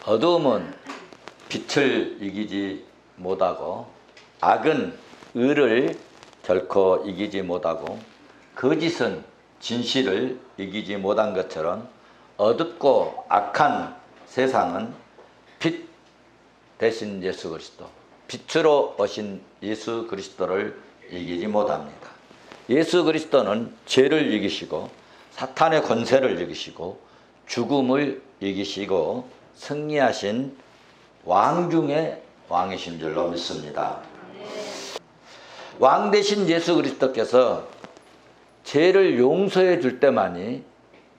어두움은 빛을 이기지 못하고 악은 의를 결코 이기지 못하고 거짓은 진실을 이기지 못한 것처럼 어둡고 악한 세상은 빛 대신 예수 그리스도, 빛으로 오신 예수 그리스도를 이기지 못합니다. 예수 그리스도는 죄를 이기시고 사탄의 권세를 이기시고 죽음을 이기시고 승리하신 왕 중의 왕이신 줄로 믿습니다. 왕 대신 예수 그리스도께서 죄를 용서해 줄 때만이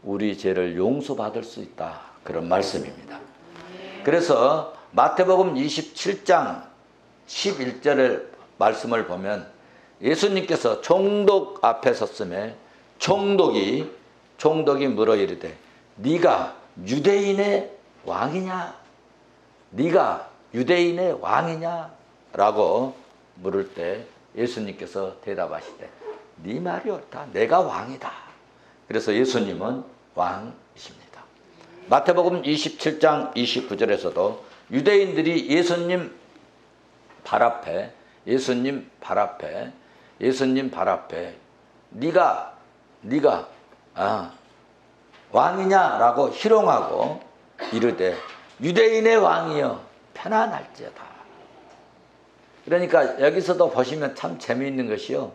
우리 죄를 용서받을 수 있다, 그런 말씀입니다. 그래서 마태복음 27장 11절의 말씀을 보면 예수님께서 총독 앞에 섰음에 총독이 물어 이르되 네가 유대인의 왕이냐? 네가 유대인의 왕이냐? 라고 물을 때 예수님께서 대답하시되 네 말이 옳다. 내가 왕이다. 그래서 예수님은 왕이십니다. 마태복음 27장 29절에서도 유대인들이 예수님 발 앞에 네가 왕이냐라고 희롱하고 이르되 유대인의 왕이여 편안할지어다. 그러니까 여기서도 보시면 참 재미있는 것이요,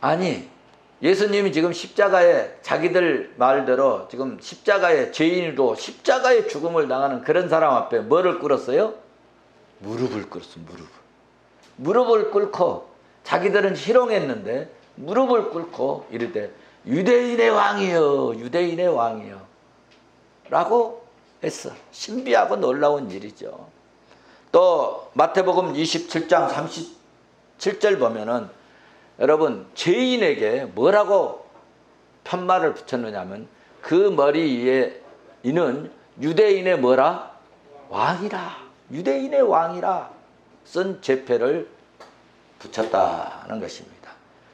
아니 예수님이 지금 십자가에 무릎을 꿇었어요? 무릎을 꿇었어. 무릎을 꿇고 자기들은 희롱했는데 무릎을 꿇고 이르되 유대인의 왕이여 라고 했어. 신비하고 놀라운 일이죠. 또 마태복음 27장 37절 보면은 여러분 죄인에게 뭐라고 편말을 붙였느냐면 그 머리 위에 이는 유대인의 뭐라? 왕이라. 유대인의 왕이라 쓴 죄패를 붙였다는 것입니다.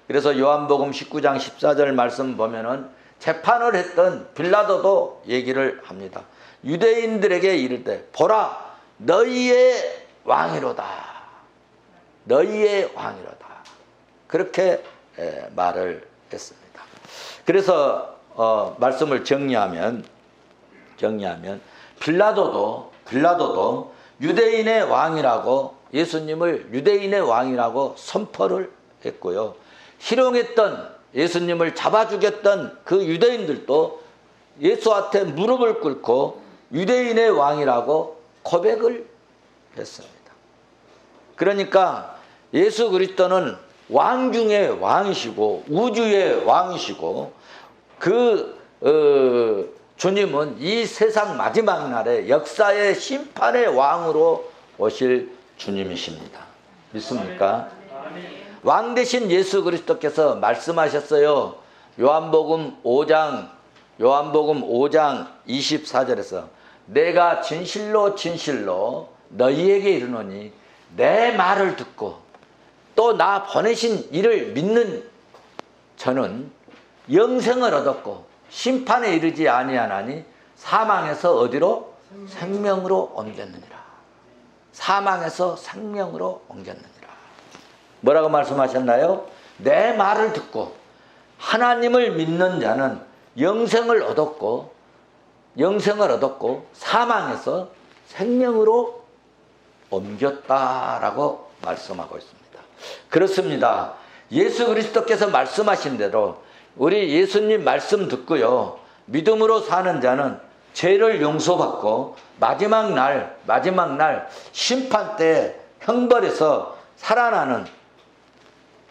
그래서 요한복음 19장 14절 말씀 보면은 재판을 했던 빌라도도 얘기를 합니다. 유대인들에게 이를 때 보라 너희의 왕이로다. 그렇게 말을 했습니다. 그래서 말씀을 정리하면 빌라도도 유대인의 왕이라고, 예수님을 유대인의 왕이라고 선포를 했고요. 희롱했던 예수님을 잡아 죽였던 그 유대인들도 예수한테 무릎을 꿇고 유대인의 왕이라고 고백을 했습니다. 그러니까 예수 그리스도는 왕 중의 왕이시고 우주의 왕이시고 주님은 이 세상 마지막 날에 역사의 심판의 왕으로 오실 주님이십니다. 믿습니까? 왕 대신 예수 그리스도께서 말씀하셨어요. 요한복음 5장 24절에서 내가 진실로 너희에게 이르노니 내 말을 듣고 또 나 보내신 이를 믿는 저는 영생을 얻었고 심판에 이르지 아니하나니 사망에서 어디로? 생명으로 옮겼느니라. 뭐라고 말씀하셨나요? 내 말을 듣고 하나님을 믿는 자는 영생을 얻었고 사망에서 생명으로 옮겼다라고 말씀하고 있습니다. 그렇습니다. 예수 그리스도께서 말씀하신 대로 우리 예수님 말씀 듣고요, 믿음으로 사는 자는 죄를 용서받고 마지막 날 심판 때 형벌에서 살아나는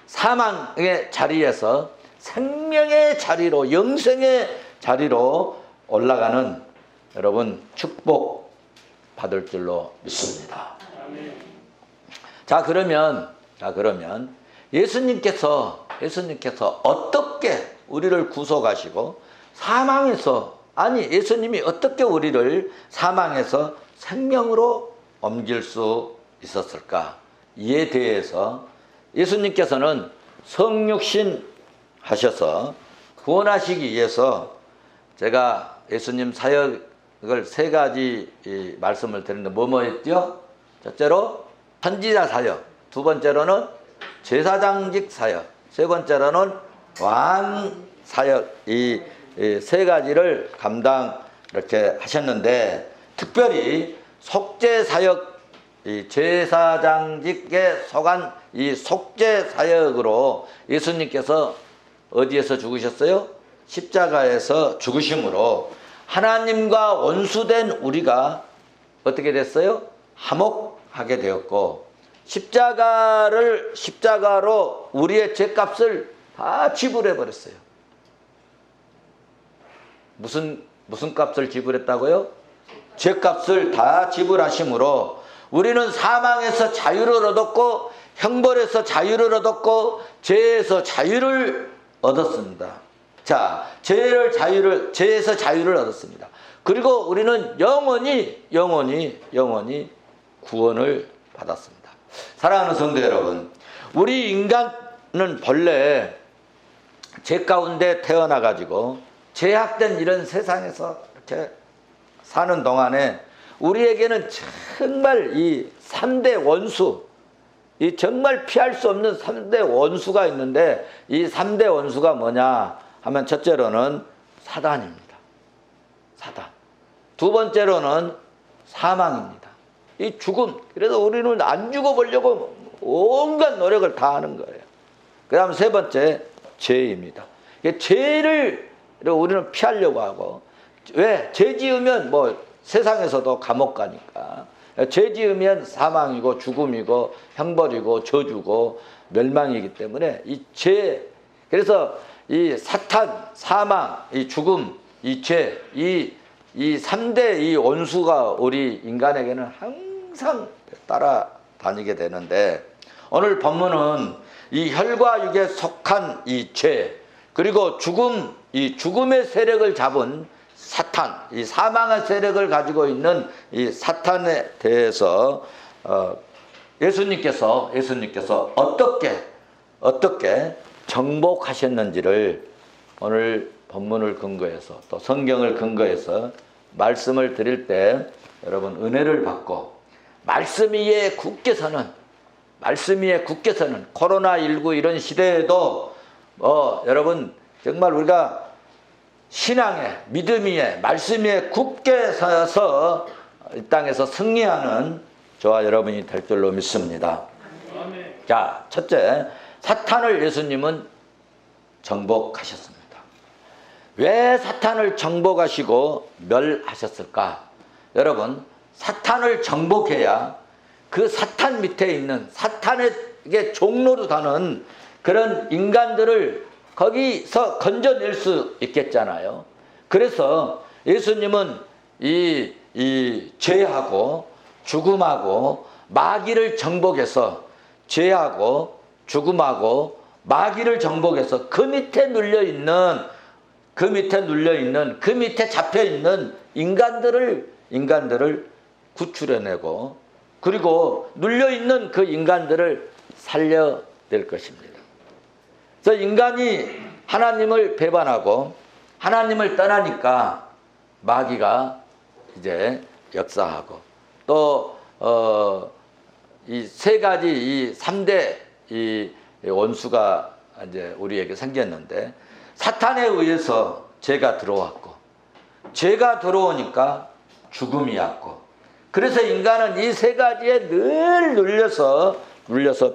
사망의 자리에서 생명의 자리로, 영생의 자리로 올라가는 여러분 축복 받을 줄로 믿습니다. 자 그러면 예수님께서 어떻게 우리를 구속하시고 예수님이 어떻게 우리를 사망에서 생명으로 옮길 수 있었을까? 이에 대해서 예수님께서는 성육신 하셔서 구원하시기 위해서, 제가 예수님 사역 이걸 세 가지 말씀을 드렸는데 뭐였죠? 첫째로 선지자 사역, 두 번째로는 제사장직 사역, 세 번째로는 왕 사역, 이 세 가지를 감당 이렇게 하셨는데, 특별히 속죄 사역, 이 제사장직에 속한 이 속죄 사역으로 예수님께서 어디에서 죽으셨어요? 십자가에서 죽으심으로 하나님과 원수된 우리가 어떻게 됐어요? 화목하게 되었고, 십자가로 우리의 죄값을 다 지불해 버렸어요. 무슨 값을 지불했다고요? 죄값을 다 지불하심으로 우리는 사망에서 자유를 얻었고, 형벌에서 자유를 얻었고, 죄에서 자유를 얻었습니다. 자, 죄에서 자유를 얻었습니다. 그리고 우리는 영원히 구원을 받았습니다. 사랑하는 성도 여러분, 우리 인간은 본래 죄 가운데 태어나 가지고 죄악된 이런 세상에서 이렇게 사는 동안에 우리에게는 정말 이 3대 원수, 이 정말 피할 수 없는 3대 원수가 있는데, 이 3대 원수가 뭐냐 하면, 첫째로는 사단입니다. 사단. 두 번째로는 사망입니다. 이 죽음. 그래서 우리는 안 죽어보려고 온갖 노력을 다 하는 거예요. 그 다음 세 번째, 죄입니다. 죄를 우리는 피하려고 하고, 왜? 죄 지으면 뭐 세상에서도 감옥 가니까. 죄 지으면 사망이고 죽음이고 형벌이고 저주고 멸망이기 때문에 이 죄, 그래서 이 사탄, 사망, 이 죽음, 이 죄, 이 3대 이 원수가 우리 인간에게는 항상 따라다니게 되는데, 오늘 본문은 이 혈과 육에 속한 이 죄, 그리고 죽음, 이 죽음의 세력을 잡은 사탄, 이 사망의 세력을 가지고 있는 이 사탄에 대해서 예수님께서 어떻게 정복하셨는지를 오늘 본문을 근거해서, 또 성경을 근거해서 말씀을 드릴 때 여러분 은혜를 받고, 말씀 위에 굳게 서는 코로나19 이런 시대에도 여러분 정말 우리가 신앙에, 믿음 위에, 말씀 위에 굳게 서서 이 땅에서 승리하는 저와 여러분이 될 줄로 믿습니다. 자, 첫째, 사탄을 예수님은 정복하셨습니다. 왜 사탄을 정복하시고 멸하셨을까? 여러분, 사탄을 정복해야 그 사탄 밑에 있는, 사탄에게 종로로 가는 그런 인간들을 거기서 건져낼 수 있겠잖아요. 그래서 예수님은 이 죄하고 죽음하고 마귀를 정복해서, 죄하고 죽음하고 마귀를 정복해서 그 밑에 눌려있는, 그 밑에 잡혀있는 인간들을 구출해내고, 그리고 눌려있는 그 인간들을 살려낼 것입니다. 그래서 인간이 하나님을 배반하고 하나님을 떠나니까 마귀가 이제 역사하고, 또 이 세 가지, 이 3대 이 원수가 이제 우리에게 생겼는데, 사탄에 의해서 죄가 들어왔고, 죄가 들어오니까 죽음이 왔고, 그래서 인간은 이 세 가지에 늘 눌려서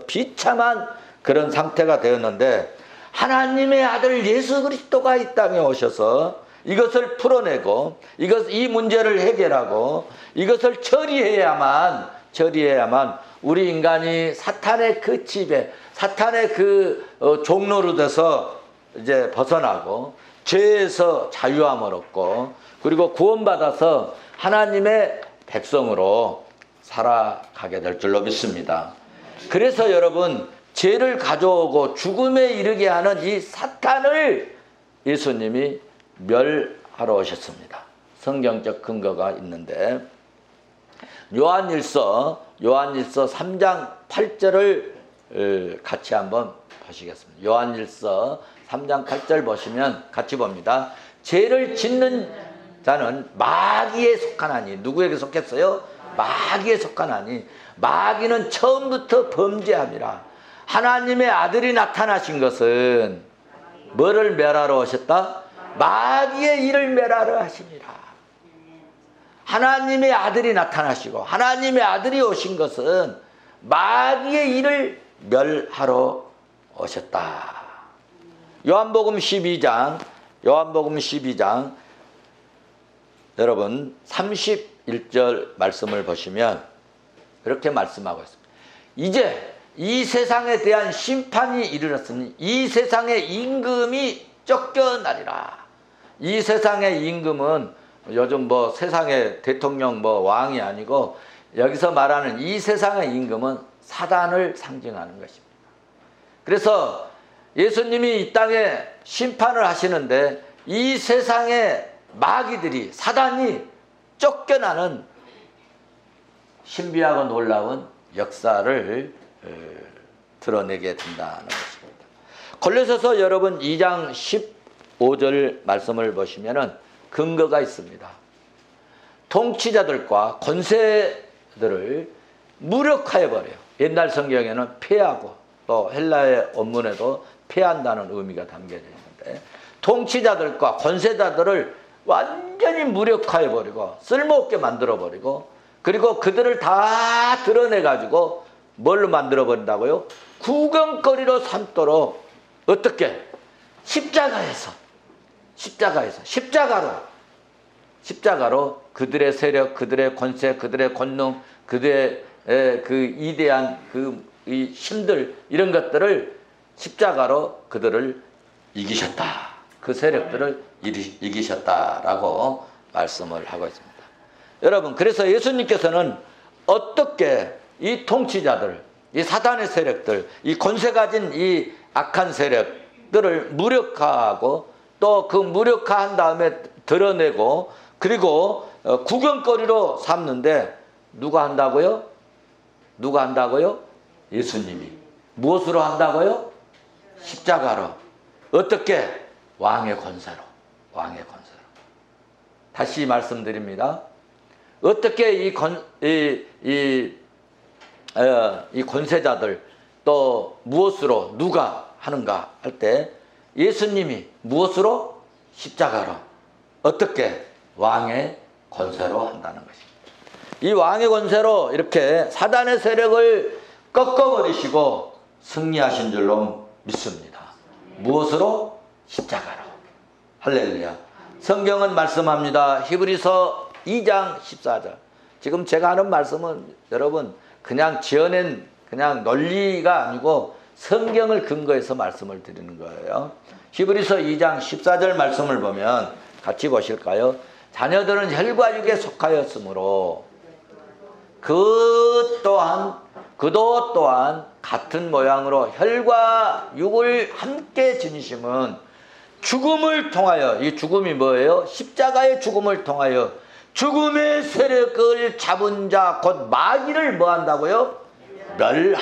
비참한 그런 상태가 되었는데, 하나님의 아들 예수 그리스도가 이 땅에 오셔서 이것을 풀어내고, 이 문제를 해결하고, 이것을 처리해야만 우리 인간이 사탄의 그 집에, 사탄의 그 종로로 돼서 이제 벗어나고, 죄에서 자유함을 얻고, 그리고 구원받아서 하나님의 백성으로 살아가게 될 줄로 믿습니다. 그래서 여러분, 죄를 가져오고 죽음에 이르게 하는 이 사탄을 예수님이 멸하러 오셨습니다. 성경적 근거가 있는데, 요한일서 3장 8절을 같이 한번 보시겠습니다. 요한일서 3장 8절 보시면 같이 봅니다. 죄를 짓는 자는 마귀에 속하나니. 누구에게 속했어요? 마귀에 속하나니. 마귀는 처음부터 범죄함이라. 하나님의 아들이 나타나신 것은 뭐를 멸하러 오셨다? 마귀의 일을 멸하러 하십니다. 하나님의 아들이 나타나시고 하나님의 아들이 오신 것은 마귀의 일을 멸하러 오셨다. 요한복음 12장 여러분 31절 말씀을 보시면 그렇게 말씀하고 있습니다. 이제 이 세상에 대한 심판이 이르렀으니 이 세상의 임금이 쫓겨나리라. 이 세상의 임금은 요즘 뭐 세상의 대통령 뭐 왕이 아니고 여기서 말하는 이 세상의 임금은 사단을 상징하는 것입니다. 그래서 예수님이 이 땅에 심판을 하시는데 이 세상의 마귀들이 사단이 쫓겨나는 신비하고 놀라운 역사를 드러내게 된다는 것입니다. 골로새서 여러분 2장 15절 말씀을 보시면은 근거가 있습니다. 통치자들과 권세들을 무력화해 버려요. 옛날 성경에는 폐하고 또 헬라의 원문에도 폐한다는 의미가 담겨져 있는데 통치자들과 권세자들을 완전히 무력화해 버리고 쓸모없게 만들어 버리고 그리고 그들을 다 드러내 가지고 뭘로 만들어 버린다고요? 구경거리로 삼도록 어떻게? 십자가로 그들의 세력, 그들의 권세, 그들의 권능, 그들의 그 이대한 이 힘들 이런 것들을 십자가로 그들을 이기셨다. 그 세력들을 이기셨다라고 말씀을 하고 있습니다. 여러분, 그래서 예수님께서는 어떻게 이 통치자들, 이 사단의 세력들, 이 권세 가진 이 악한 세력들을 무력화하고 또 그 무력화한 다음에 드러내고 그리고 구경거리로 삼는데 누가 한다고요? 예수님이. 무엇으로 한다고요? 십자가로. 어떻게? 왕의 권세로. 다시 말씀드립니다. 어떻게 이 권세자들 또 무엇으로 누가 하는가 할 때 예수님이 무엇으로? 십자가로. 어떻게? 왕의 권세로 한다는 것입니다. 이 왕의 권세로 이렇게 사단의 세력을 꺾어버리시고 승리하신 줄로 믿습니다. 무엇으로? 십자가로. 할렐루야. 성경은 말씀합니다. 히브리서 2장 14절. 지금 제가 하는 말씀은 여러분 그냥 지어낸 그냥 논리가 아니고 성경을 근거해서 말씀을 드리는 거예요. 히브리서 2장 14절 말씀을 보면 같이 보실까요? 자녀들은 혈과 육에 속하였으므로 그도 또한 같은 모양으로 혈과 육을 함께 지니심은 죽음을 통하여, 이 죽음이 뭐예요? 십자가의 죽음을 통하여 죽음의 세력을 잡은 자 곧 마귀를 뭐 한다고요? 멸하려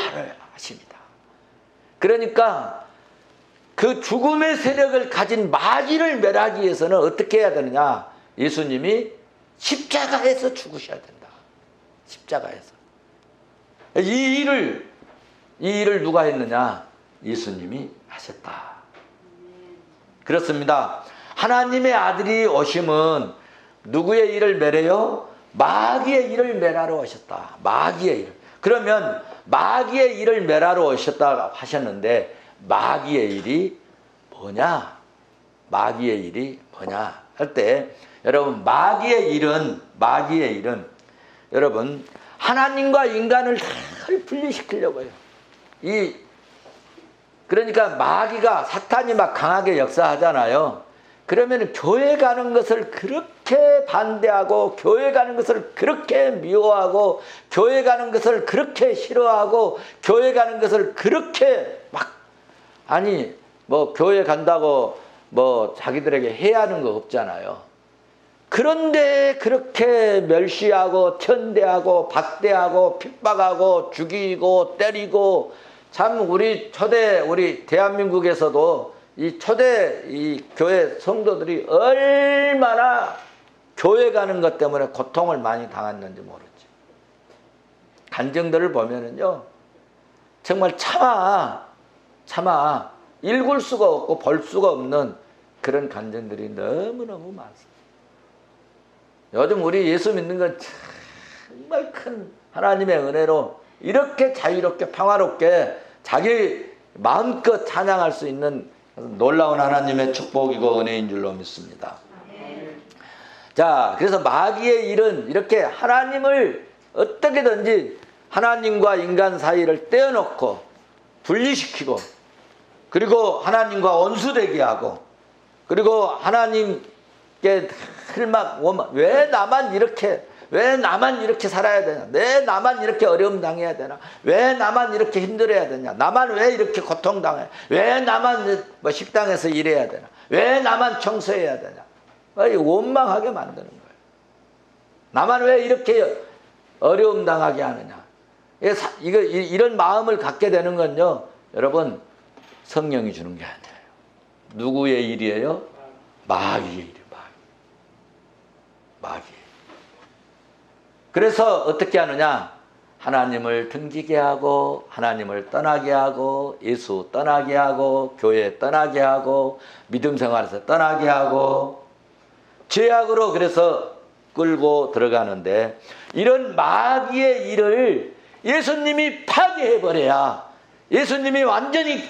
하십니다. 그러니까 그 죽음의 세력을 가진 마귀를 멸하기 위해서는 어떻게 해야 되느냐? 예수님이 십자가에서 죽으셔야 된다. 십자가에서. 이 일을 누가 했느냐? 예수님이 하셨다. 그렇습니다. 하나님의 아들이 오심은 누구의 일을 멸해요? 마귀의 일을 멸하러 오셨다. 마귀의 일. 그러면 마귀의 일을 멸하러 오셨다 하셨는데 마귀의 일이 뭐냐? 마귀의 일이 뭐냐? 할 때 여러분 마귀의 일은 여러분 하나님과 인간을 잘 분리시키려고 해요. 그러니까 마귀가 사탄이 막 강하게 역사하잖아요. 그러면 교회 가는 것을 그렇게 반대하고 교회 가는 것을 그렇게 미워하고 교회 가는 것을 그렇게 싫어하고 교회 가는 것을 그렇게 뭐 교회 간다고 뭐 자기들에게 해야 하는 거 없잖아요. 그런데 그렇게 멸시하고 천대하고 박대하고 핍박하고 죽이고 때리고 참 우리 대한민국에서도 이 초대 이 교회 성도들이 얼마나 교회 가는 것 때문에 고통을 많이 당했는지 모르지. 간증들을 보면은요, 정말 차마 읽을 수가 없고 볼 수가 없는 그런 간증들이 너무너무 많습니다. 요즘 우리 예수 믿는 건 정말 큰 하나님의 은혜로 이렇게 자유롭게 평화롭게 자기 마음껏 찬양할 수 있는 놀라운 하나님의 축복이고 은혜인 줄로 믿습니다. 자, 그래서 마귀의 일은 이렇게 하나님을 어떻게든지 하나님과 인간 사이를 떼어놓고 분리시키고, 그리고 하나님과 원수되게 하고, 그리고 하나님께 원망, 왜 나만 이렇게 살아야 되냐, 왜 나만 이렇게 어려움 당해야 되나, 왜 나만 이렇게 힘들어야 되냐, 나만 왜 이렇게 고통당해, 왜 나만 뭐 식당에서 일해야 되나, 왜 나만 청소해야 되냐, 원망하게 만드는 거예요. 나만 왜 이렇게 어려움 당하게 하느냐. 이런 마음을 갖게 되는 건요, 여러분, 성령이 주는 게 아니에요. 누구의 일이에요? 마귀의 일이에요. 마귀. 그래서 어떻게 하느냐? 하나님을 등지게 하고, 하나님을 떠나게 하고, 예수 떠나게 하고, 교회 떠나게 하고, 믿음 생활에서 떠나게 하고, 죄악으로 그래서 끌고 들어가는데, 이런 마귀의 일을 예수님이 파괴해버려야, 예수님이 완전히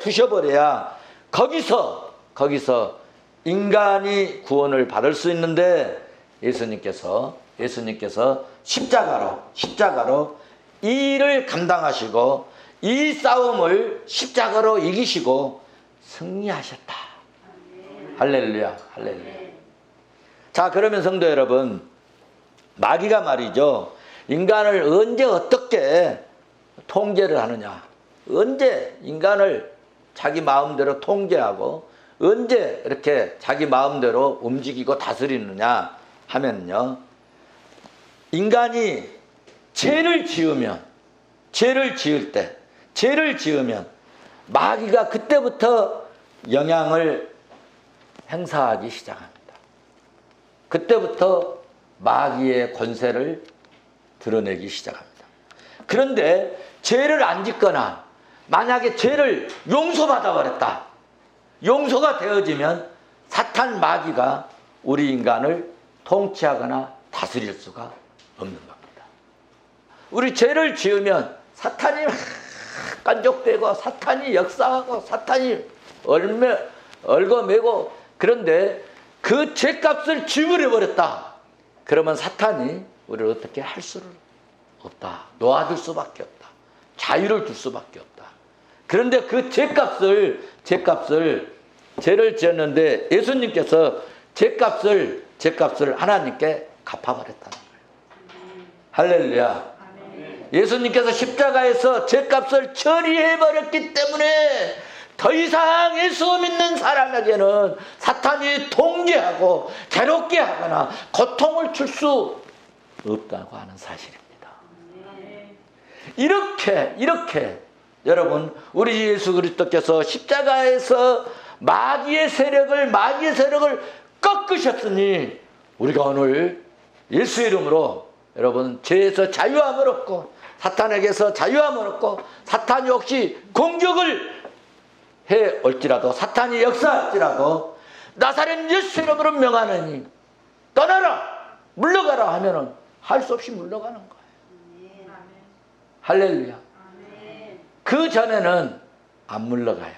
부셔버려야 거기서 인간이 구원을 받을 수 있는데, 예수님께서 십자가로 이 일을 감당하시고 이 싸움을 십자가로 이기시고 승리하셨다. 할렐루야, 할렐루야. 자, 그러면 성도 여러분, 마귀가 말이죠, 인간을 언제 어떻게 통제를 하느냐, 언제 인간을 자기 마음대로 통제하고 언제 이렇게 자기 마음대로 움직이고 다스리느냐 하면요, 인간이 죄를 지으면 마귀가 그때부터 영향을 행사하기 시작합니다. 그때부터 마귀의 권세를 드러내기 시작합니다. 그런데 죄를 안 짓거나 만약에 죄를 용서받아 버렸다, 용서가 되어지면 사탄 마귀가 우리 인간을 통치하거나 다스릴 수가 없는 겁니다. 우리 죄를 지으면 사탄이 깐족되고 사탄이 역사하고 사탄이 얽어매고, 그런데 그 죄값을 지불해버렸다. 그러면 사탄이 우리를 어떻게 할 수를 없다. 놓아둘 수밖에 없다. 자유를 줄 수밖에 없다. 그런데 그 죄를 지었는데 예수님께서 죄값을 하나님께 갚아버렸다는 거예요. 할렐루야. 예수님께서 십자가에서 죄값을 처리해버렸기 때문에 더 이상 예수 믿는 사람에게는 사탄이 통제하고 괴롭게 하거나 고통을 줄 수 없다고 하는 사실입니다. 이렇게 여러분, 우리 예수 그리스도께서 십자가에서 마귀의 세력을 꺾으셨으니 우리가 오늘 예수 이름으로 여러분 죄에서 자유함을 얻고 사탄에게서 자유함을 얻고, 사탄이 혹시 공격을 해 올지라도, 사탄이 역사할지라도 나사렛 예수 이름으로 명하느니 떠나라, 물러가라 하면은 할 수 없이 물러가는 거예요. 할렐루야. 그 전에는 안 물러가요.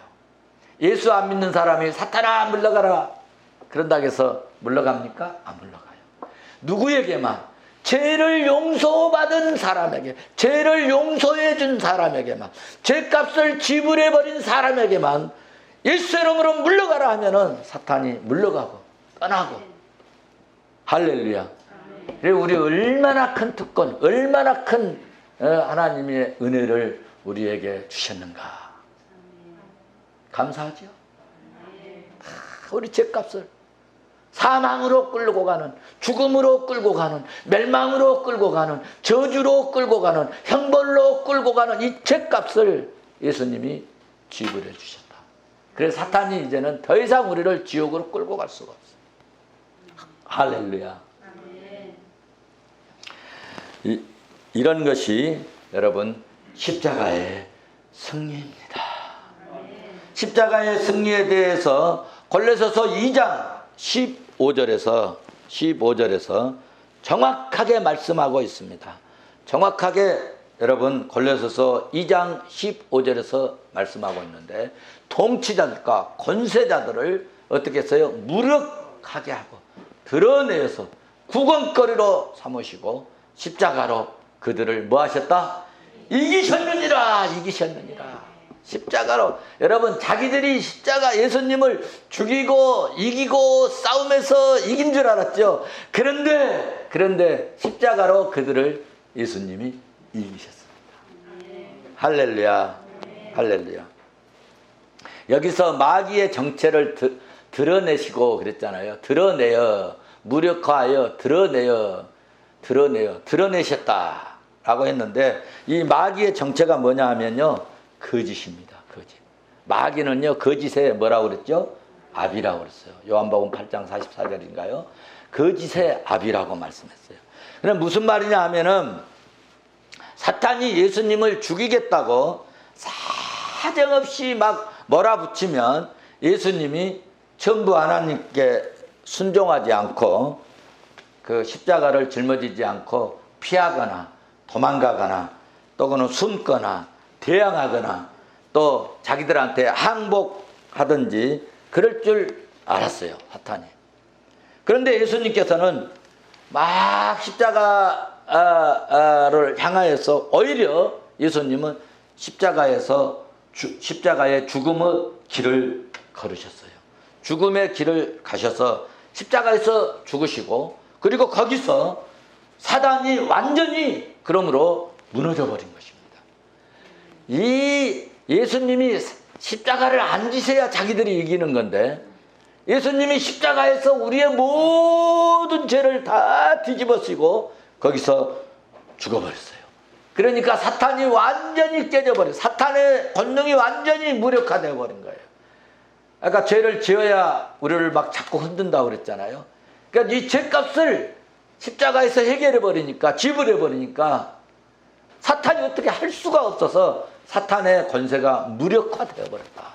예수 안 믿는 사람이 사탄아 물러가라 그런다고 해서 물러갑니까? 안 물러가요. 누구에게만? 죄를 용서받은 사람에게, 죄를 용서해 준 사람에게만, 죄값을 지불해버린 사람에게만 예수 이름으로 물러가라 하면은 사탄이 물러가고 떠나고. 할렐루야. 그리고 우리 얼마나 큰 특권, 얼마나 큰 하나님의 은혜를 우리에게 주셨는가. 감사하죠. 우리 죄값을 사망으로 끌고 가는, 죽음으로 끌고 가는, 멸망으로 끌고 가는, 저주로 끌고 가는, 형벌로 끌고 가는 이 죄값을 예수님이 지불해 주셨다. 그래서 사탄이 이제는 더 이상 우리를 지옥으로 끌고 갈 수가 없어요. 할렐루야. 이런 것이 여러분 십자가의 승리입니다. 십자가의 승리에 대해서 골로새서 2장 15절에서 정확하게 말씀하고 있습니다. 정확하게 여러분 골로새서 2장 15절에서 말씀하고 있는데, 통치자들과 권세자들을 어떻게 했어요? 무력하게 하고 드러내어서 구건거리로 삼으시고 십자가로 그들을 뭐 하셨다? 이기셨느니라. 십자가로. 여러분, 자기들이 십자가 예수님을 죽이고 이기고 싸움에서 이긴 줄 알았죠. 그런데 십자가로 그들을 예수님이 이기셨습니다. 할렐루야. 여기서 마귀의 정체를 드러내시고 그랬잖아요. 무력화하여 드러내셨다라고 했는데, 이 마귀의 정체가 뭐냐 하면요, 거짓입니다. 거짓. 마귀는요, 거짓의 뭐라고 그랬죠? 압이라고 그랬어요. 요한복음 8장 44절인가요? 거짓의 압이라고 말씀했어요. 그럼 무슨 말이냐 하면은, 사탄이 예수님을 죽이겠다고 사정없이 막 몰아붙이면 예수님이 전부 하나님께 순종하지 않고 그 십자가를 짊어지지 않고 피하거나 도망가거나 또는 숨거나 대항하거나 또 자기들한테 항복하든지 그럴 줄 알았어요, 사탄이. 그런데 예수님께서는 막 십자가를 향하여서 오히려 예수님은 십자가의 죽음의 길을 걸으셨어요. 죽음의 길을 가셔서 십자가에서 죽으시고, 그리고 거기서 사단이 완전히 그러므로 무너져 버린 것입니다. 이 예수님이 십자가를 안 지셔야 자기들이 이기는 건데, 예수님이 십자가에서 우리의 모든 죄를 다 뒤집어쓰고 거기서 죽어버렸어요. 그러니까 사탄이 완전히 깨져버려요. 사탄의 권능이 완전히 무력화되어 버린 거예요. 그러니까 죄를 지어야 우리를 막 자꾸 흔든다고 그랬잖아요. 그러니까 이 죄값을 십자가에서 해결해 버리니까, 지불해 버리니까 사탄이 어떻게 할 수가 없어서 사탄의 권세가 무력화되어 버렸다.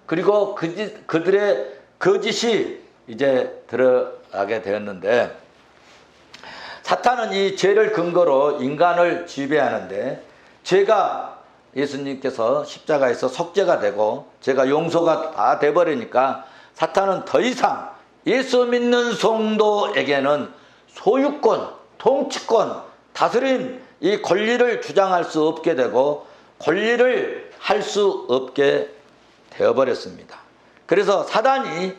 그리고 그들의 거짓이 이제 드러나게 되었는데, 사탄은 이 죄를 근거로 인간을 지배하는데, 죄가 예수님께서 십자가에서 속죄가 되고 죄가 용서가 다 돼버리니까 사탄은 더 이상 예수 믿는 성도에게는 소유권, 통치권, 다스림, 이 권리를 주장할 수 없게 되고 권리를 할 수 없게 되어버렸습니다. 그래서 사단이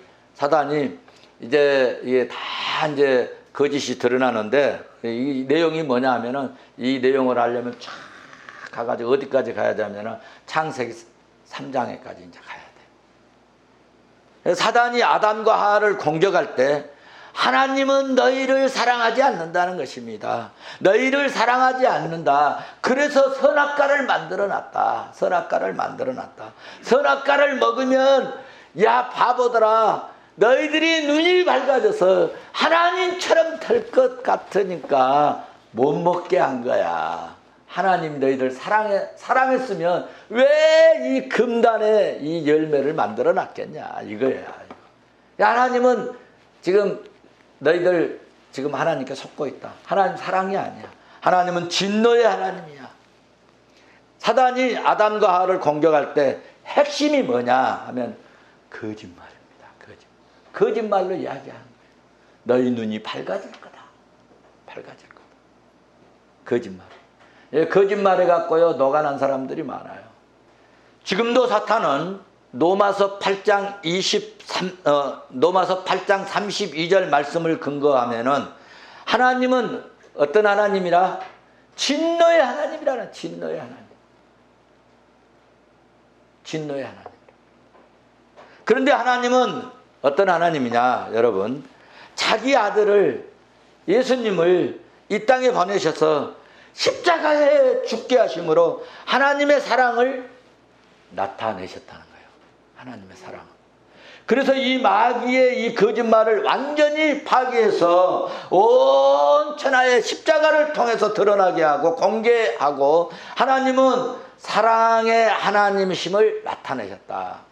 이제 이게 다 이제 거짓이 드러나는데, 이 내용이 뭐냐 하면은, 이 내용을 알려면 쫙 가가지고 어디까지 가야 되냐면은 창세기 3장에까지 이제 가야 돼. 사단이 아담과 하와를 공격할 때 하나님은 너희를 사랑하지 않는다는 것입니다. 너희를 사랑하지 않는다. 그래서 선악과를 만들어놨다. 선악과를 먹으면 야 바보들아, 너희들이 눈이 밝아져서 하나님처럼 될 것 같으니까 못 먹게 한 거야. 하나님 너희들 사랑했으면 왜 이 금단에 이 열매를 만들어 놨겠냐, 이거야. 하나님은 지금 너희들 지금 하나님께 속고 있다. 하나님 사랑이 아니야. 하나님은 진노의 하나님이야. 사단이 아담과 하와를 공격할 때 핵심이 뭐냐 하면 거짓말입니다. 거짓말로 이야기하는 거예요. 너희 눈이 밝아질 거다. 거짓말. 거짓말 해갖고요 노가난 사람들이 많아요. 지금도 사탄은 로마서 8장 32절 말씀을 근거하면은, 하나님은 어떤 하나님이라? 진노의 하나님이라는, 진노의 하나님. 그런데 하나님은 어떤 하나님이냐 여러분, 자기 아들을, 예수님을 이 땅에 보내셔서 십자가에 죽게 하심으로 하나님의 사랑을 나타내셨다는 거예요. 하나님의 사랑은. 그래서 이 마귀의 이 거짓말을 완전히 파괴해서 온 천하의 십자가를 통해서 드러나게 하고 공개하고 하나님은 사랑의 하나님이심을 나타내셨다.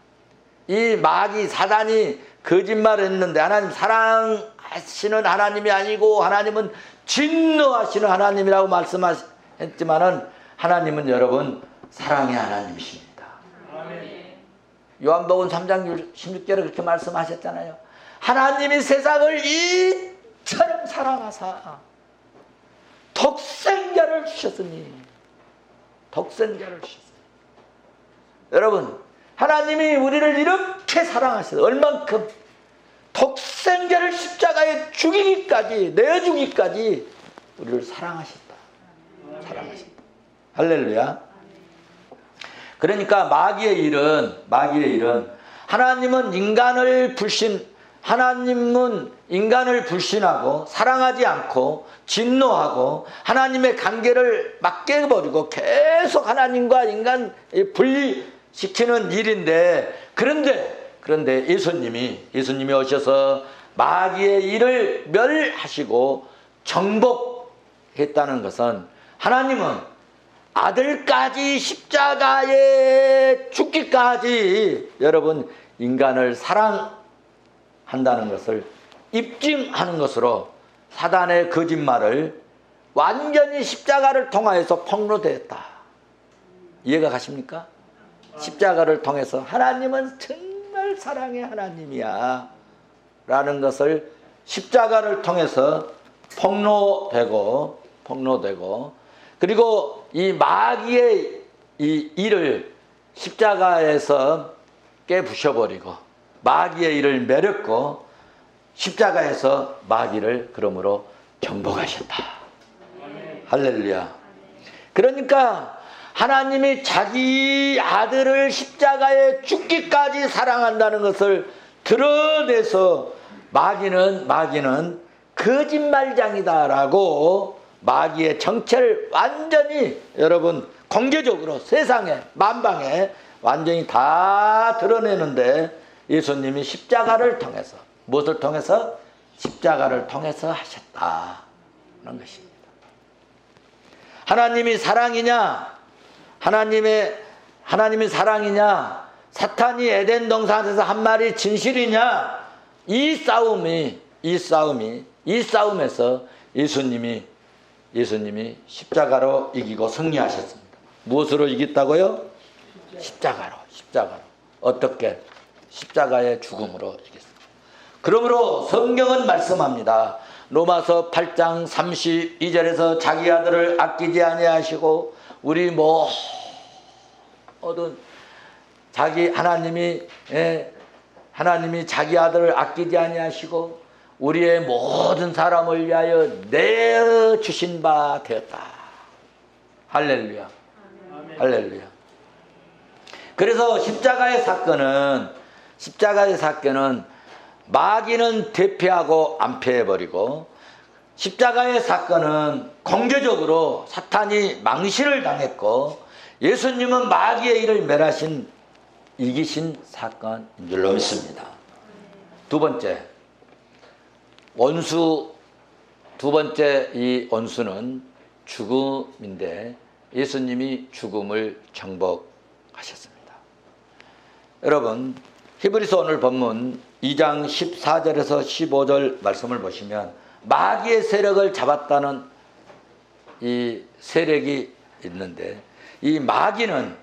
이 마귀 사단이 거짓말했는데 하나님 사랑하시는 하나님이 아니고 하나님은 진노하시는 하나님이라고 말씀하셨지만은 하나님은 여러분 사랑의 하나님이십니다. 요한복음 3장 16절에 그렇게 말씀하셨잖아요. 하나님이 세상을 이처럼 사랑하사 독생자를 주셨으니 독생자를 주셨으니 여러분 하나님이 우리를 이렇게 사랑하셔서 얼만큼 독생자를 십자가에 죽이기까지 내어주기까지 우리를 사랑하셨다. 사랑하셨다. 할렐루야. 그러니까 마귀의 일은 하나님은 인간을 불신하고 사랑하지 않고 진노하고 하나님의 관계를 막 깨버리고 계속 하나님과 인간 분리시키는 일인데 그런데 예수님이 오셔서 마귀의 일을 멸하시고 정복했다는 것은 하나님은 아들까지 십자가에 죽기까지 여러분 인간을 사랑한다는 것을 입증하는 것으로 사단의 거짓말을 완전히 십자가를 통하여서 폭로되었다. 이해가 가십니까? 십자가를 통해서 하나님은 정말 사랑의 하나님이야 라는 것을 십자가를 통해서 폭로되고 그리고 이 마귀의 이 일을 십자가에서 깨부셔버리고 마귀의 일을 매렸고 십자가에서 마귀를 그러므로 정복하셨다. 할렐루야. 그러니까 하나님이 자기 아들을 십자가에 죽기까지 사랑한다는 것을 드러내서 마귀는 거짓말장이다라고 마귀의 정체를 완전히 여러분 공개적으로 세상에 만방에 완전히 다 드러내는데 예수님이 십자가를 통해서 무엇을 통해서? 십자가를 통해서 하셨다는 것입니다. 하나님이 사랑이냐? 하나님이 사랑이냐? 사탄이 에덴 동산에서 한 말이 진실이냐? 이 싸움에서 예수님이 십자가로 이기고 승리하셨습니다. 무엇으로 이겼다고요? 십자가로. 어떻게? 십자가의 죽음으로 이겼습니다. 그러므로 성경은 말씀합니다. 로마서 8장 32절에서 자기 아들을 아끼지 아니하시고 우리 모든 하나님이 자기 아들을 아끼지 아니하시고 우리의 모든 사람을 위하여 내어주신 바 되었다. 할렐루야. 할렐루야. 그래서 십자가의 사건은 마귀는 대패하고 안패해버리고 십자가의 사건은 공개적으로 사탄이 망신을 당했고 예수님은 마귀의 일을 멸하신 이기신 사건인 줄로 믿습니다. 두 번째 이 원수는 죽음인데 예수님이 죽음을 정복하셨습니다. 여러분 히브리서 오늘 본문 2장 14절에서 15절 말씀을 보시면 마귀의 세력을 잡았다는 이 세력이 있는데 이 마귀는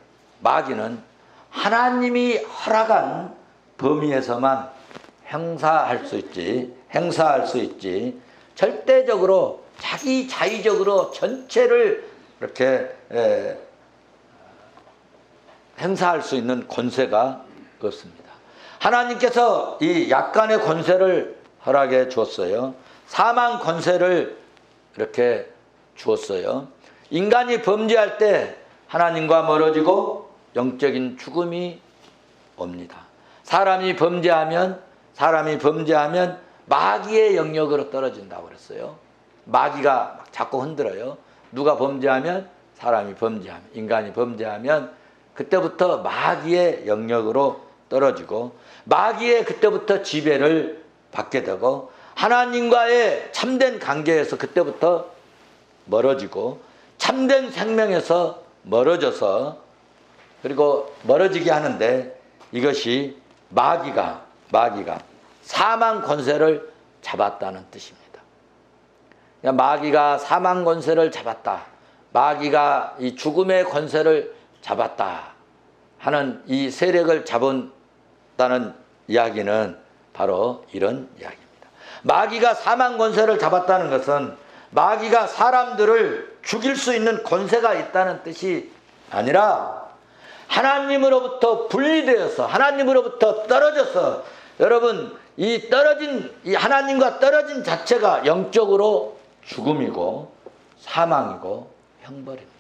하나님이 허락한 범위에서만 행사할 수 있지 절대적으로 자의적으로 전체를 이렇게 행사할 수 있는 권세가 없습니다. 하나님께서 이 약간의 권세를 허락해 주었어요. 사망 권세를 이렇게 주었어요. 인간이 범죄할 때 하나님과 멀어지고 영적인 죽음이 옵니다. 사람이 범죄하면 마귀의 영역으로 떨어진다고 그랬어요. 마귀가 막 자꾸 흔들어요. 누가 범죄하면 인간이 범죄하면 그때부터 마귀의 영역으로 떨어지고 마귀의 그때부터 지배를 받게 되고 하나님과의 참된 관계에서 그때부터 멀어지고 참된 생명에서 멀어져서 그리고 멀어지게 하는데 이것이 마귀가 사망 권세를 잡았다는 뜻입니다. 마귀가 사망 권세를 잡았다. 마귀가 이 죽음의 권세를 잡았다 하는 이 세력을 잡았다는 이야기는 바로 이런 이야기입니다. 마귀가 사망 권세를 잡았다는 것은 마귀가 사람들을 죽일 수 있는 권세가 있다는 뜻이 아니라 하나님으로부터 분리되어서 하나님으로부터 떨어져서 여러분 이 하나님과 떨어진 자체가 영적으로 죽음이고 사망이고 형벌입니다.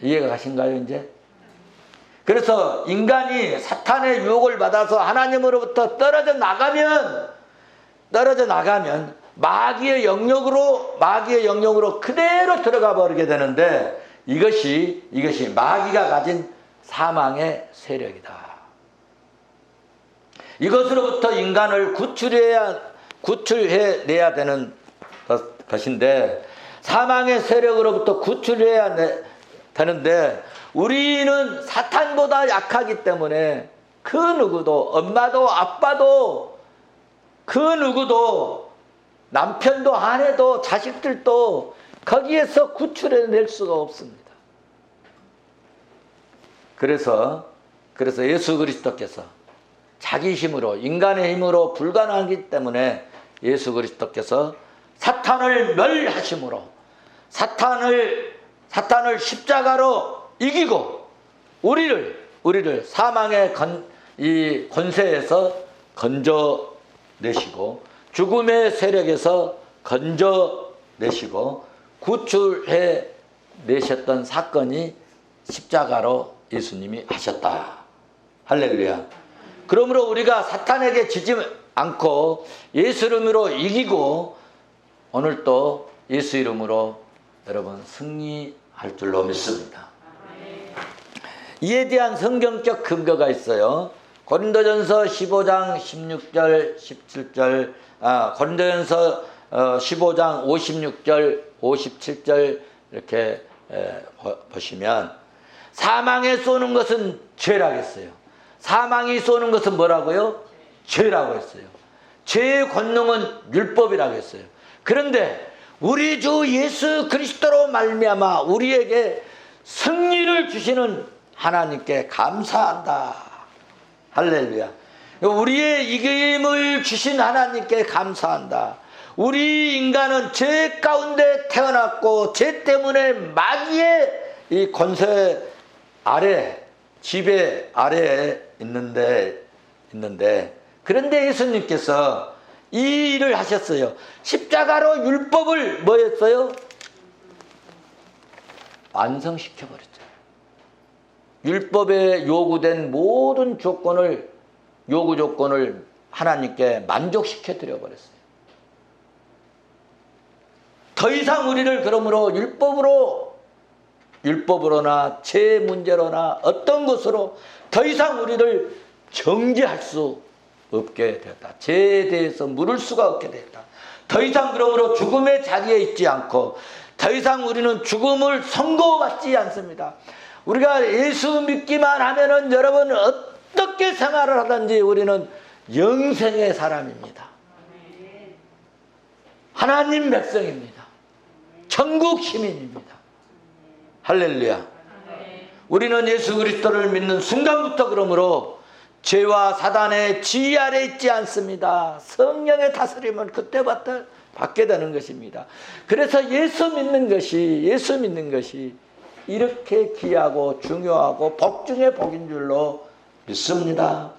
이해가 가신가요 이제? 그래서 인간이 사탄의 유혹을 받아서 하나님으로부터 떨어져 나가면 마귀의 영역으로 그대로 들어가 버리게 되는데 이것이 마귀가 가진 사망의 세력이다. 이것으로부터 인간을 구출해내야 되는 것인데 사망의 세력으로부터 구출해야 되는데 우리는 사탄보다 약하기 때문에 그 누구도 엄마도 아빠도 그 누구도 남편도 아내도 자식들도 거기에서 구출해낼 수가 없습니다. 그래서 예수 그리스도께서 자기 힘으로 인간의 힘으로 불가능하기 때문에 예수 그리스도께서 사탄을 멸하심으로 사탄을 십자가로 이기고 우리를 사망의 이 권세에서 건져내시고 죽음의 세력에서 건져내시고 구출해 내셨던 사건이 십자가로 예수님이 하셨다. 할렐루야. 그러므로 우리가 사탄에게 지지 않고 예수 이름으로 이기고 오늘 또 예수 이름으로 여러분 승리할 줄로 믿습니다. 이에 대한 성경적 근거가 있어요. 고린도전서 15장 16절 17절 고린도전서 15장 56절 57절 이렇게 보시면 사망에 쏘는 것은 죄라고 했어요. 사망이 쏘는 것은 뭐라고요? 죄라고 했어요. 죄의 권능은 율법이라고 했어요. 그런데 우리 주 예수 그리스도로 말미암아 우리에게 승리를 주시는 하나님께 감사한다. 할렐루야. 우리의 이김을 주신 하나님께 감사한다. 우리 인간은 죄 가운데 태어났고 죄 때문에 마귀의 이 권세 아래 지배 아래에 있는데 그런데 예수님께서 이 일을 하셨어요. 십자가로 율법을 뭐 했어요? 완성시켜버렸죠. 율법에 요구된 모든 요구 조건을 하나님께 만족시켜 드려버렸어요. 더 이상 우리를 그러므로 율법으로나 죄 문제로나 어떤 것으로 더 이상 우리를 정죄할 수 없게 되었다. 죄에 대해서 물을 수가 없게 되었다. 더 이상 그러므로 죽음의 자리에 있지 않고 더 이상 우리는 죽음을 선고받지 않습니다. 우리가 예수 믿기만 하면은 여러분 어떻게 생활을 하든지 우리는 영생의 사람입니다. 하나님 백성입니다. 천국 시민입니다. 할렐루야. 우리는 예수 그리스도를 믿는 순간부터 그러므로 죄와 사단의 지휘 아래 있지 않습니다. 성령의 다스림을 그때부터 받게 되는 것입니다. 그래서 예수 믿는 것이 이렇게 귀하고 중요하고 복 중에 복인 줄로 믿습니다.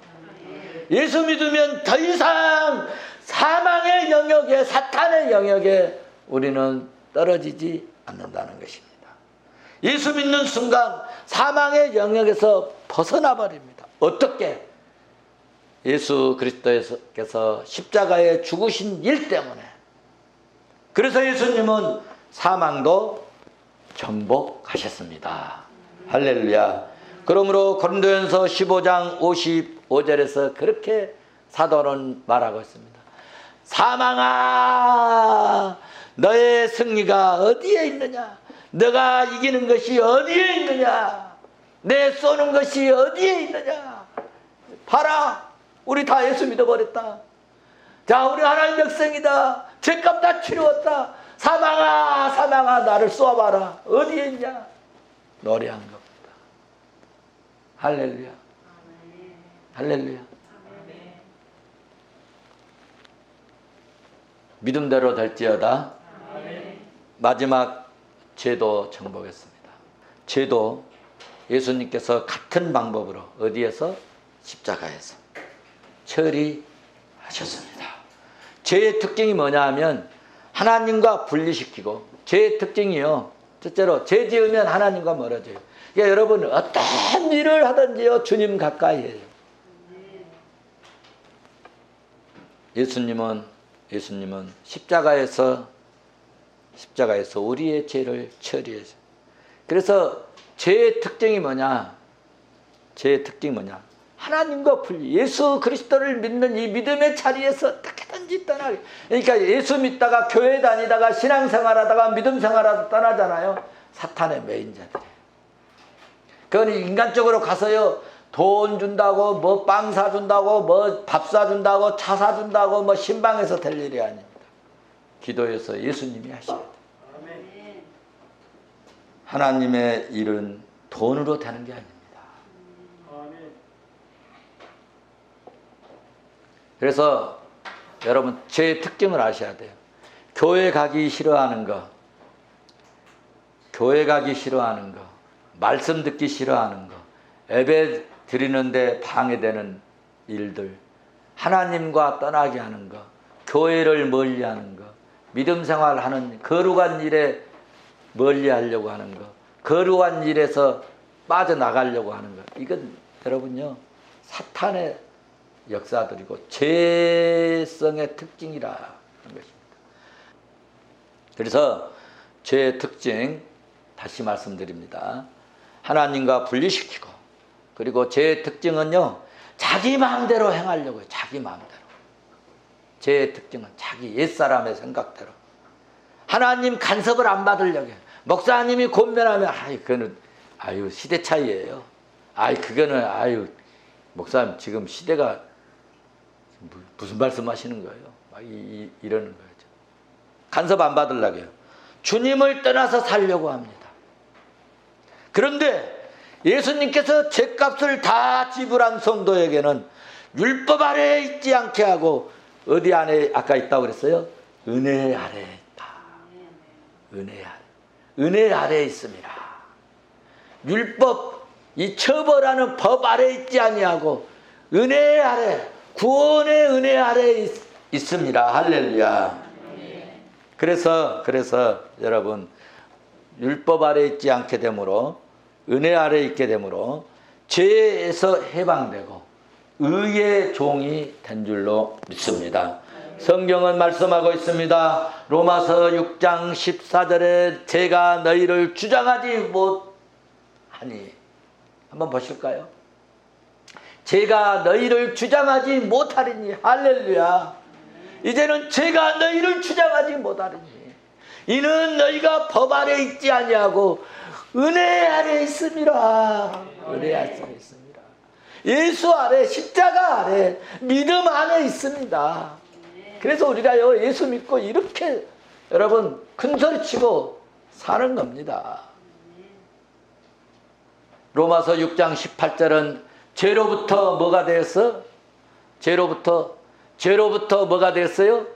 예수 믿으면 더 이상 사망의 영역에 사탄의 영역에 우리는 떨어지지 않는다는 것입니다. 예수 믿는 순간 사망의 영역에서 벗어나 버립니다. 어떻게? 예수 그리스도께서 십자가에 죽으신 일 때문에. 그래서 예수님은 사망도 정복하셨습니다. 할렐루야. 그러므로 고린도전서 15장 55절에서 그렇게 사도는 말하고 있습니다. 사망아, 너의 승리가 어디에 있느냐? 너가 이기는 것이 어디에 있느냐? 내 쏘는 것이 어디에 있느냐? 봐라, 우리 다 예수 믿어버렸다. 자, 우리 하나님 백성이다. 죄값 다 치루었다. 사망아, 사망아, 나를 쏘아봐라. 어디에 있냐? 노래한 겁니다. 할렐루야. 할렐루야. 믿음대로 될지어다. 마지막 죄도 정복했습니다. 죄도 예수님께서 같은 방법으로 어디에서? 십자가에서 처리하셨습니다. 죄의 특징이 뭐냐 하면 하나님과 분리시키고, 죄의 특징이요, 첫째로 죄 지으면 하나님과 멀어져요. 그러니까 여러분 어떤 일을 하든지요, 주님 가까이 해요. 예수님은 십자가에서 우리의 죄를 처리해서, 그래서 죄의 특징이 뭐냐? 죄의 특징이 뭐냐? 하나님과 분리, 예수 그리스도를 믿는 이 믿음의 자리에서 어떻게든지 떠나게. 그러니까 예수 믿다가 교회 다니다가 신앙생활하다가 믿음생활하다 떠나잖아요. 사탄의 메인 자들이에요. 그건 인간적으로 가서요, 돈 준다고, 뭐 빵 사준다고, 뭐 밥 사준다고, 차 사준다고, 뭐 신방에서 될 일이 아닙니다. 기도에서 예수님이 하셔야 돼요. 하나님의 일은 돈으로 되는 게 아닙니다. 그래서 여러분 죄의 특징을 아셔야 돼요. 교회 가기 싫어하는 거, 말씀 듣기 싫어하는 거, 예배 드리는데 방해되는 일들, 하나님과 떠나게 하는 거, 교회를 멀리하는 거, 믿음 생활하는 거룩한 일에 멀리하려고 하는 거, 거룩한 일에서 빠져나가려고 하는 거, 이건 여러분요 사탄의 역사들이고 죄성의 특징이라 하는 것입니다. 그래서 죄의 특징 다시 말씀드립니다. 하나님과 분리시키고, 그리고 죄의 특징은요 자기 마음대로 행하려고 해요. 자기 마음대로. 죄의 특징은 자기 옛사람의 생각대로. 하나님 간섭을 안 받으려고 해요. 목사님이 권면하면 그거는 시대 차이예요. 그거는 목사님 지금 시대가 무슨 말씀하시는 거예요? 이러는 거죠. 간섭 안 받으려고 해요. 주님을 떠나서 살려고 합니다. 그런데 예수님께서 죄값을 다 지불한 성도에게는 율법 아래에 있지 않게 하고, 어디 안에 아까 있다고 그랬어요? 은혜 아래에 있다. 은혜 아래에 있습니다. 율법, 이 처벌하는 법 아래에 있지 아니하고 은혜 아래, 구원의 은혜 아래에 있습니다. 할렐루야. 그래서 여러분 율법 아래에 있지 않게 되므로, 은혜 아래에 있게 되므로 죄에서 해방되고 의의 종이 된 줄로 믿습니다. 성경은 말씀하고 있습니다. 로마서 6장 14절에 제가 너희를 주장하지 못하니, 한번 보실까요? 제가 너희를 주장하지 못하리니. 할렐루야. 이제는 제가 너희를 주장하지 못하리니, 이는 너희가 법 아래 있지 아니하고 은혜 아래 있습니다. 은혜 아래 있습니다. 예수 아래, 십자가 아래, 믿음 안에 있습니다. 그래서 우리가요 예수 믿고 이렇게 여러분 큰소리치고 사는 겁니다. 로마서 6장 18절은 죄로부터 뭐가 되었어? 죄로부터 뭐가 되었어요?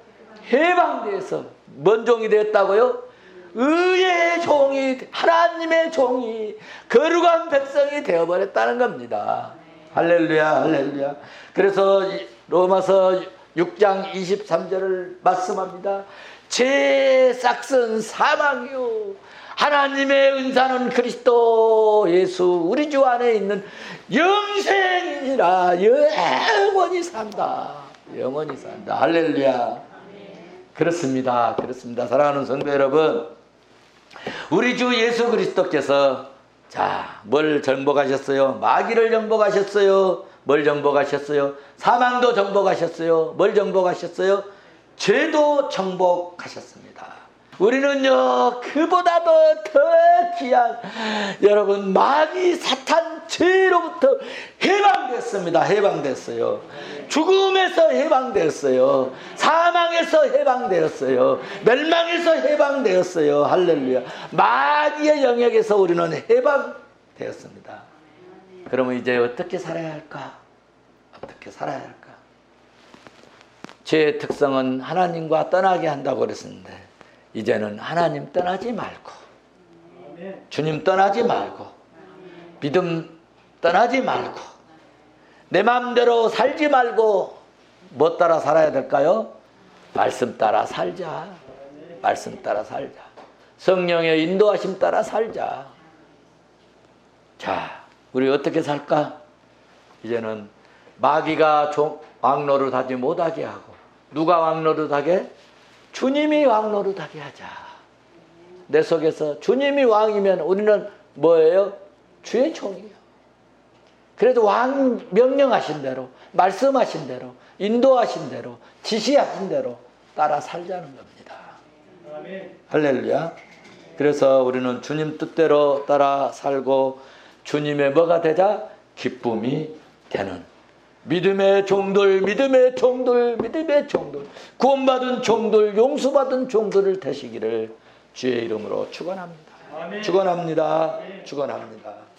해방되어서 뭔 종이 되었다고요? 의의 종이, 하나님의 종이, 거룩한 백성이 되어버렸다는 겁니다. 할렐루야, 할렐루야. 그래서 로마서 6장 23절을 말씀합니다. 제 싹은 사망이요, 하나님의 은사는 그리스도 예수 우리 주 안에 있는 영생이니라. 영원히 산다. 영원히 산다. 할렐루야. 그렇습니다. 사랑하는 성도 여러분, 우리 주 예수 그리스도께서 자, 뭘 정복하셨어요? 마귀를 정복하셨어요. 뭘 정복하셨어요? 사망도 정복하셨어요. 뭘 정복하셨어요? 죄도 정복하셨습니다. 우리는요, 그보다도 더 귀한, 여러분, 마귀, 사탄, 죄로부터 해방됐습니다. 해방됐어요. 죽음에서 해방되었어요. 사망에서 해방되었어요. 멸망에서 해방되었어요. 할렐루야. 마귀의 영역에서 우리는 해방되었습니다. 그러면 이제 어떻게 살아야 할까? 어떻게 살아야 할까? 죄의 특성은 하나님과 떠나게 한다고 그랬었는데, 이제는 하나님 떠나지 말고, 주님 떠나지 말고, 믿음 떠나지 말고, 내 마음대로 살지 말고 뭐 따라 살아야 될까요? 말씀 따라 살자. 말씀 따라 살자. 성령의 인도하심 따라 살자. 자, 우리 어떻게 살까? 이제는 마귀가 왕노릇 하지 못하게 하고, 누가 왕노릇 하게? 주님이 왕노릇 하게 하자. 내 속에서 주님이 왕이면 우리는 뭐예요? 주의 종이에요. 그래도 왕 명령하신 대로, 말씀하신 대로, 인도하신 대로, 지시하신 대로 따라 살자는 겁니다. 아멘. 할렐루야. 그래서 우리는 주님 뜻대로 따라 살고 주님의 뭐가 되자? 기쁨이 되는 믿음의 종들, 믿음의 종들, 믿음의 종들, 구원받은 종들, 용서받은 종들을 되시기를 주의 이름으로 축원합니다. 축원합니다. 축원합니다.